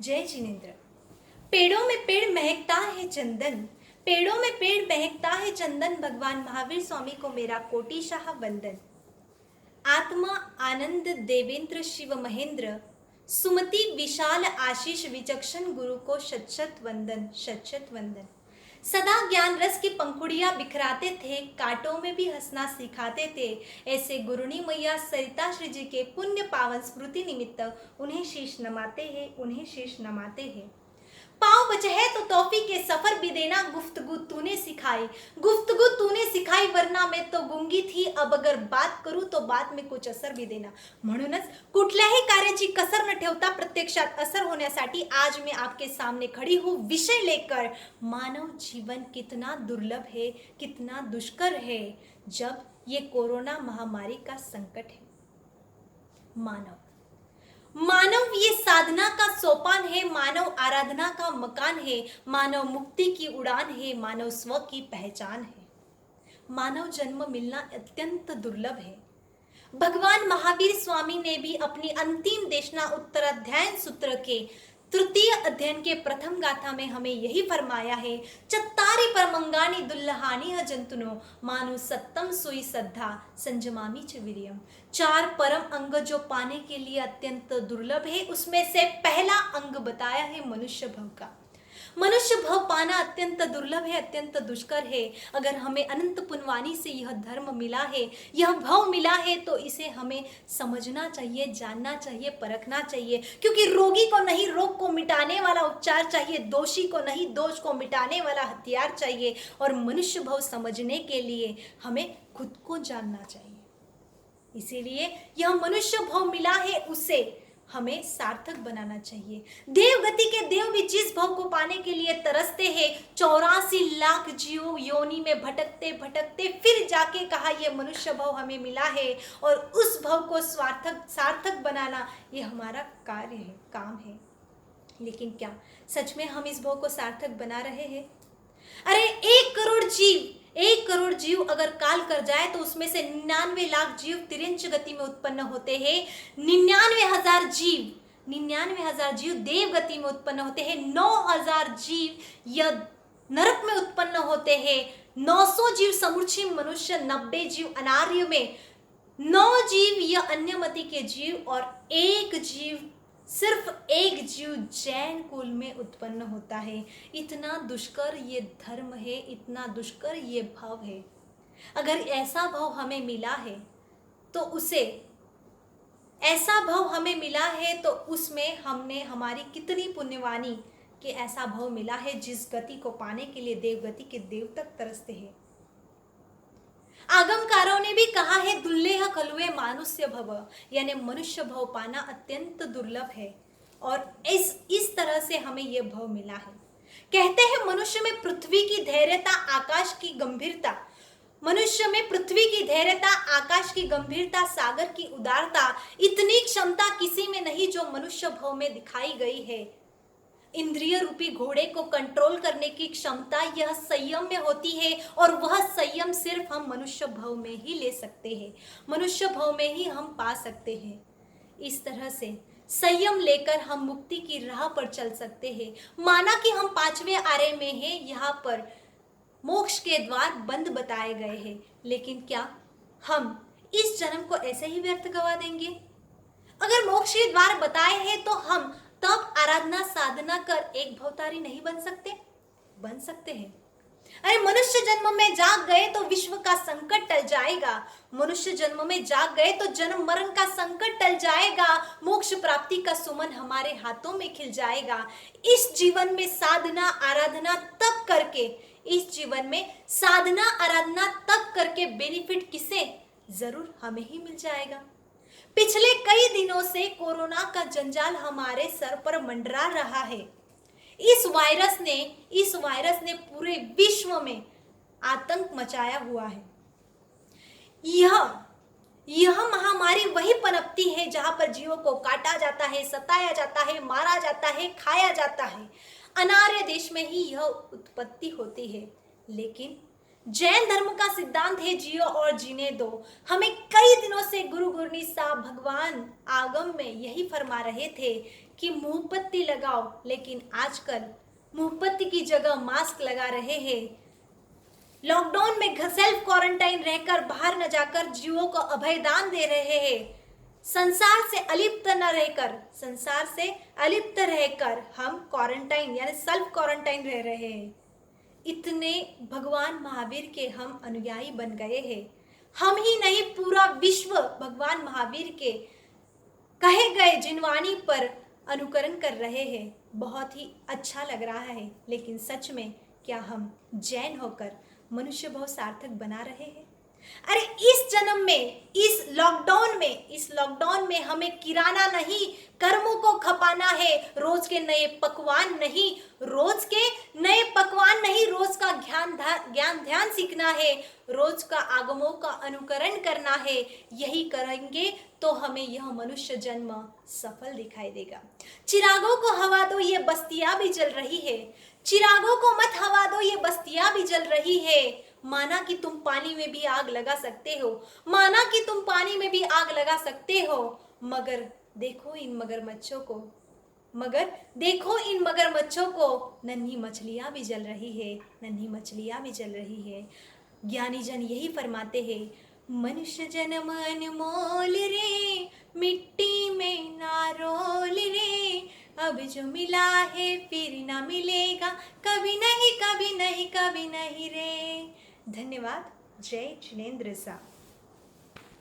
जय जिनेन्द्र। पेड़ों में पेड़ महकता है चंदन, पेड़ों में पेड़ महकता है चंदन। भगवान महावीर स्वामी को मेरा कोटिशाह वंदन। आत्मा आनंद देवेंद्र शिव महेंद्र, सुमति विशाल आशीष विचक्षण गुरु को शत शत वंदन, शत शत वंदन। सदा ज्ञान रस की पंखुड़ियां बिखराते थे, कांटों में भी हंसना सिखाते थे। ऐसे गुरुनी मैया सरिता श्री जी के पुण्य पावन स्मृति निमित्त उन्हें शीश नमाते हैं, उन्हें शीश नमाते हैं। पाँव बचे है तो तौफी के सफर भी देना, गुफ्तगू तूने सिखाई, गुफ्तगू तूने सिखाई, वरना मैं तो गुंगी थी, अब अगर बात करूं तो बात में कुछ असर भी देना। म्हणूनच कुठल्याही कार्याची कसर न ठेवता प्रत्यक्षात असर होण्यासाठी आज मैं आपके सामने खड़ी हूँ विषय लेकर। मानव जीवन कितना दुर्लभ है, कितना दुष्कर है जब ये कोरोना महामारी का संकट है। मानव ये साधना का सोपान है, मानव आराधना का मकान है, मानव मुक्ति की उड़ान है, मानव स्व की पहचान है। मानव जन्म मिलना अत्यंत दुर्लभ है। भगवान महावीर स्वामी ने भी अपनी अंतिम देशना उत्तराध्याय सूत्र के तृतीय अध्ययन के प्रथम गाथा में हमें यही फरमाया है, चत्तारी परमंगानी दुल्लहानी जंतुनो मानु सत्तम सुई श्रद्धा संजमामी च वीर्यम। चार परम अंग जो पाने के लिए अत्यंत दुर्लभ है, उसमें से पहला अंग बताया है मनुष्य भव का। मनुष्य भव पाना अत्यंत दुर्लभ है, अत्यंत दुष्कर है। अगर हमें अनंत पुण्यवानी से यह धर्म मिला है, यह भव मिला है, तो इसे हमें समझना चाहिए, जानना चाहिए, परखना चाहिए। क्योंकि रोगी को नहीं रोग को मिटाने वाला उपचार चाहिए, दोषी को नहीं दोष को मिटाने वाला हथियार चाहिए। और मनुष्य भव समझने के लिए हमें खुद को जानना चाहिए। इसीलिए यह मनुष्य भव मिला है, उसे हमें सार्थक बनाना चाहिए। देव गति के देव भी जिस भव को पाने के लिए तरसते हैं, 84 लाख जीव योनि में भटकते भटकते फिर जाके कहा यह मनुष्य भव हमें मिला है, और उस भव को सार्थक बनाना ये हमारा कार्य है, काम है। लेकिन क्या सच में हम इस भव को सार्थक बना रहे हैं? अरे 1 करोड़ जीव अगर काल कर जाए तो उसमें से 99 लाख जीव तिर्यंच गति में उत्पन्न होते हैं। 99,000 जीव देव गति में उत्पन्न होते हैं। 9,000 जीव यह नरक में उत्पन्न होते हैं। 900 जीव समूची मनुष्य, 90 जीव अनार्य में, 9 जीव यह अन्यमति के जीव, और सिर्फ एक जीव जैन कुल में उत्पन्न होता है। इतना दुष्कर ये धर्म है, इतना दुष्कर ये भाव है। अगर ऐसा भाव हमें मिला है तो उसमें हमने हमारी कितनी पुण्यवानी कि ऐसा भाव मिला है जिस गति को पाने के लिए देव गति के देव तक तरसते हैं। आगमकारों ने भी कहा है, दुल्लेह खलुए मानुष्य भव, यानी मनुष्य भव पाना अत्यंत दुर्लभ है। और इस तरह से हमें यह भव मिला है। कहते हैं मनुष्य में पृथ्वी की धैर्यता, आकाश की गंभीरता, मनुष्य में पृथ्वी की धैर्यता, आकाश की गंभीरता, सागर की उदारता, इतनी क्षमता किसी में नहीं जो मनुष्य भव में दिखाई गई है। इंद्रिय रूपी घोड़े को कंट्रोल करने की क्षमता यह संयम में होती है, और वह संयम सिर्फ हम मनुष्य भव में ही ले सकते हैं, मनुष्य भव में ही हम पा सकते हैं। इस तरह से संयम लेकर हम मुक्ति की राह पर चल सकते हैं। माना कि हम 5वें आरे में हैं, यहाँ पर मोक्ष के द्वार बंद बताए गए हैं, लेकिन क्या हम इस जन्म को ऐसे ही व्यर्थ गवा देंगे? अगर मोक्ष के द्वार बताए हैं तो हम तब आराधना साधना कर एक भवतारी नहीं बन सकते? बन सकते हैं। अरे मनुष्य जन्म में जाग गए तो विश्व का संकट टल जाएगा, मनुष्य जन्म में जाग गए तो जन्म मरण का संकट टल जाएगा, मोक्ष प्राप्ति का सुमन हमारे हाथों में खिल जाएगा। इस जीवन में साधना आराधना तब करके बेनिफिट किसे? जरूर हमें ही मिल जाएगा। पिछले कई दिनों से कोरोना का जंजाल हमारे सर पर मंडरा रहा है। इस वायरस ने पूरे विश्व में आतंक मचाया हुआ है। यह महामारी वही पनपती है जहां पर जीवों को काटा जाता है, सताया जाता है, मारा जाता है, खाया जाता है। अनार्य देश में ही यह उत्पत्ति होती है। लेकिन जैन धर्म का सिद्धांत है, जियो और जीने दो। हमें कई दिनों से गुरु गुरनी साहब भगवान आगम में यही फरमा रहे थे कि मुंहपत्ती लगाओ, लेकिन आजकल मुंहपत्ती की जगह मास्क लगा रहे हैं। लॉकडाउन में सेल्फ क्वारंटाइन रहकर बाहर न जाकर जीवों को अभयदान दे रहे हैं। संसार से अलिप्त रहकर हम क्वारंटाइन यानी सेल्फ क्वारंटाइन रह रहे हैं। इतने भगवान महावीर के हम अनुयायी बन गए हैं। हम ही नहीं, पूरा विश्व भगवान महावीर के कहे गए जिनवाणी पर अनुकरण कर रहे हैं। बहुत ही अच्छा लग रहा है, लेकिन सच में क्या हम जैन होकर मनुष्य भाव सार्थक बना रहे हैं? अरे इस जन्म में, इस लॉकडाउन में हमें किराना नहीं, कर्मों को खपाना है। रोज के नए पकवान नहीं, रोज का ज्ञान ध्यान सीखना है। रोज का आगमों का अनुकरण करना है। यही करेंगे तो हमें यह मनुष्य जन्म सफल दिखाई देगा। चिरागों को हवा दो, ये बस्तियां भी जल रही है। चिरागों को मत हवा दो, ये बस्तियां भी जल रही है। माना कि तुम पानी में भी आग लगा सकते हो, मगर देखो इन मगरमच्छों को, नन्ही मछलियां भी जल रही है। ज्ञानी जन यही फरमाते हैं, मनुष्य जन्म अनमोल रे, मिट्टी में ना रोल रे। अब जो मिला है फिर ना मिलेगा, कभी नहीं रे। धन्यवाद। जय जिनेंद्र सा।